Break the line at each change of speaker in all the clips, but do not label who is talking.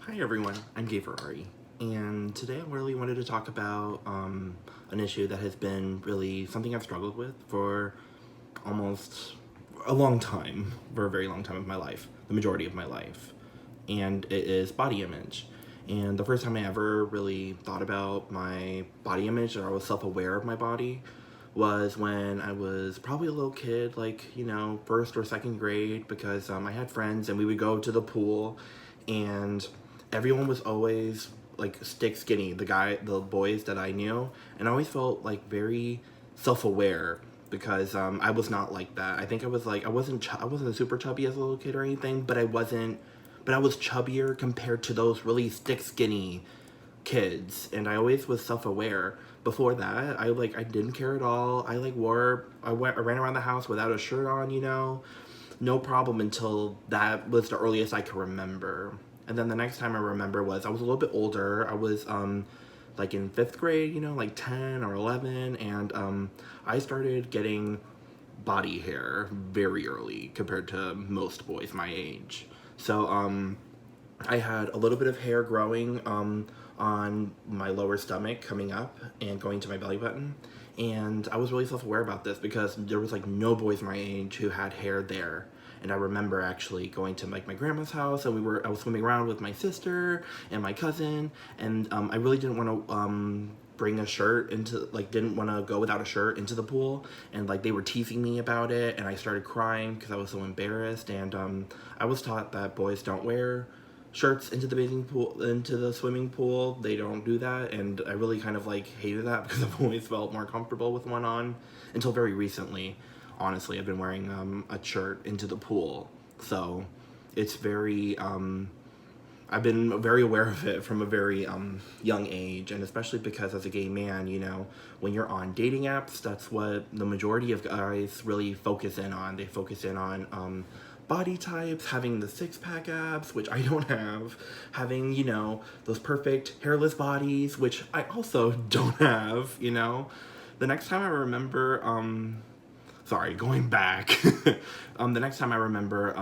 Hi everyone, I'm Gay and today I really wanted to talk about an issue that has been really something I've struggled with for almost a long time, for a very long time of my life, the majority of my life, and it is body image. And the first time I ever really thought about my body image, or I was self-aware of my body, was when I was probably a little kid, like, first or second grade, because I had friends and we would go to the pool and everyone was always like stick skinny, the boys that I knew, and I always felt like very self-aware because I was not like that. I think I was like, I wasn't super chubby as a little kid or anything, but I was chubbier compared to those really stick skinny kids, and I always was self-aware. Before that, I didn't care at all. I ran around the house without a shirt on, no problem until that was the earliest I could remember. And then the next time I remember was I was a little bit older. I was like in fifth grade, like 10 or 11, and I started getting body hair very early compared to most boys my age. So I had a little bit of hair growing on my lower stomach coming up and going to my belly button. And I was really self-aware about this because there was like no boys my age who had hair there. And I remember actually going to like my grandma's house, and I was swimming around with my sister and my cousin, and I really didn't want to bring a shirt into, like, didn't want to go without a shirt into the pool, and like they were teasing me about it, and I started crying because I was so embarrassed. And I was taught that boys don't wear shirts into the bathing pool, into the swimming pool. They don't do that, and I really kind of like hated that because I've always felt more comfortable with one on until very recently. Honestly, I've been wearing a shirt into the pool, so it's very I've been very aware of it from a very young age, and especially because as a gay man, when you're on dating apps, that's what the majority of guys really focus in on. They focus in on body types, having the six-pack abs, which I don't have, having, those perfect hairless bodies, which I also don't have. The next time I remember, sorry, going back. The next time I remember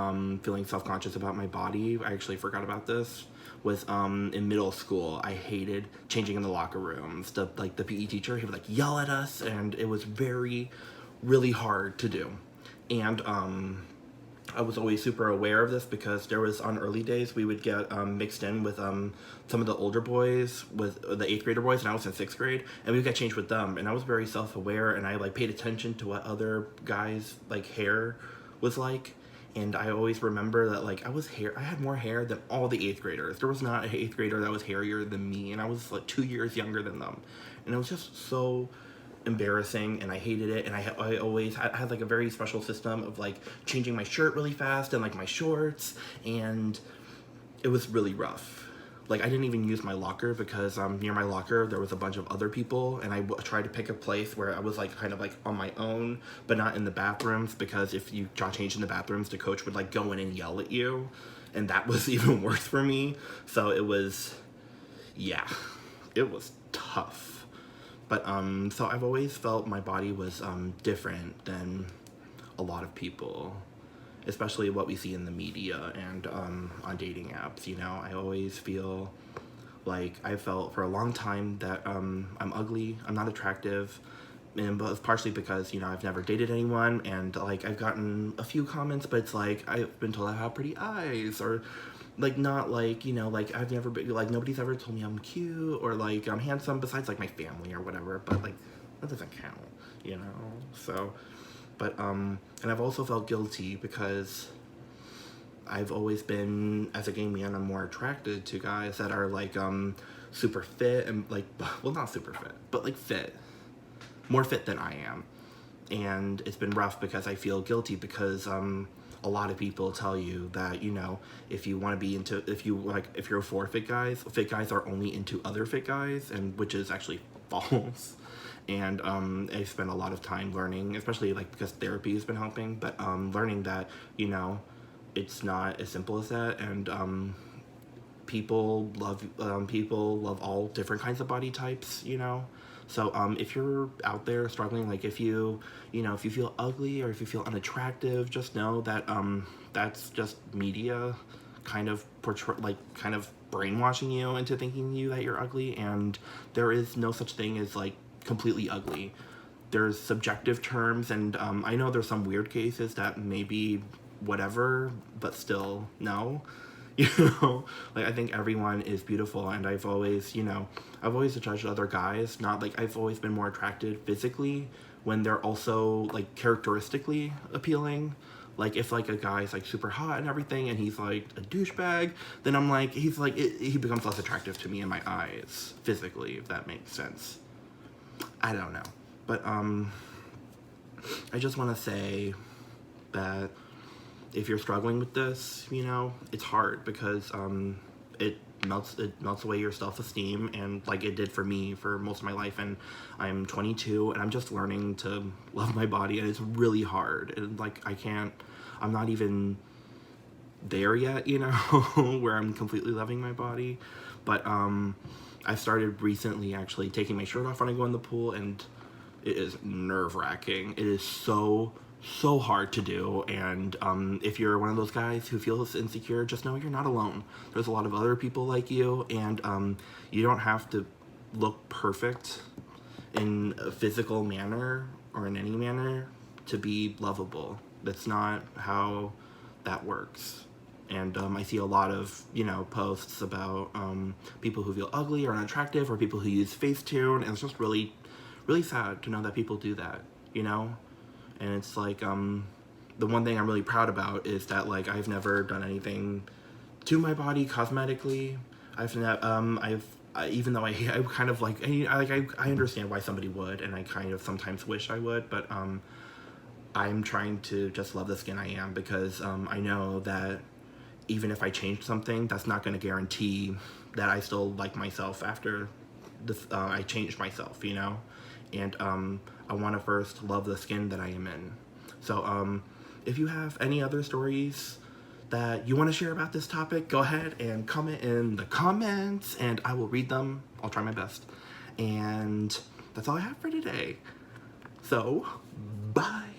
feeling self-conscious about my body, I actually forgot about this, was in middle school. I hated changing in the locker rooms. The PE teacher, he would like yell at us, and it was really hard to do. And I was always super aware of this because there was, on early days, we would get mixed in with some of the older boys, with the 8th grader boys, and I was in 6th grade, and we would get changed with them. And I was very self-aware, and I like paid attention to what other guys like hair was like. And I always remember that like I had more hair than all the 8th graders. There was not an 8th grader that was hairier than me, and I was like 2 years younger than them. And it was just so embarrassing, and I hated it. And I always had like a very special system of like changing my shirt really fast and like my shorts, and it was really rough. Like, I didn't even use my locker because near my locker there was a bunch of other people, and I tried to pick a place where I was like kind of like on my own, but not in the bathrooms, because if you got changed in the bathrooms, the coach would like go in and yell at you, and that was even worse for me. So it was, yeah, it was tough. But so I've always felt my body was different than a lot of people, especially what we see in the media and on dating apps. I always feel like I felt for a long time that I'm ugly, I'm not attractive, and but it's partially because I've never dated anyone, and like I've gotten a few comments, but it's like I've been told I have pretty eyes, or like not like like I've never been like nobody's ever told me I'm cute or like I'm handsome besides like my family or whatever, but like that doesn't count, so. But and I've also felt guilty because I've always been, as a gay man, I'm more attracted to guys that are like super fit and like, well, not super fit, but like fit, more fit than I am. And it's been rough because I feel guilty because a lot of people tell you that if you want to be into, if you're for fit guys are only into other fit guys, and which is actually false. And I spent a lot of time learning, especially like because therapy has been helping, but learning that it's not as simple as that. And people love all different kinds of body types. So if you're out there struggling, like if you if you feel ugly or if you feel unattractive, just know that that's just media kind of kind of brainwashing you into thinking that you're ugly, and there is no such thing as like completely ugly. There's subjective terms, and I know there's some weird cases that maybe whatever, but still no. You know, like I think everyone is beautiful, and I've always judged other guys, not like I've always been more attracted physically when they're also like characteristically appealing. Like if like a guy's like super hot and everything and he's like a douchebag, then I'm like, he becomes less attractive to me in my eyes physically, if that makes sense. I don't know. But I just want to say that if you're struggling with this, it's hard because it melts away your self-esteem, and like it did for me for most of my life. And I'm 22 and I'm just learning to love my body, and it's really hard. And like I'm not even there yet, where I'm completely loving my body. But I started recently actually taking my shirt off when I go in the pool, and it is nerve-wracking. It is so hard to do, and if you're one of those guys who feels insecure, just know you're not alone. There's a lot of other people like you, and you don't have to look perfect in a physical manner or in any manner to be lovable. That's not how that works. And I see a lot of, posts about people who feel ugly or unattractive, or people who use Facetune, and it's just really, really sad to know that people do that, And it's like, the one thing I'm really proud about is that, like, I've never done anything to my body cosmetically. Even though I kind of like, I understand why somebody would, and I kind of sometimes wish I would, but I'm trying to just love the skin I am, because I know that even if I change something, that's not going to guarantee that I still like myself after I changed myself, And I want to first love the skin that I am in. So if you have any other stories that you want to share about this topic, go ahead and comment in the comments, and I will read them. I'll try my best. And that's all I have for today. So, bye.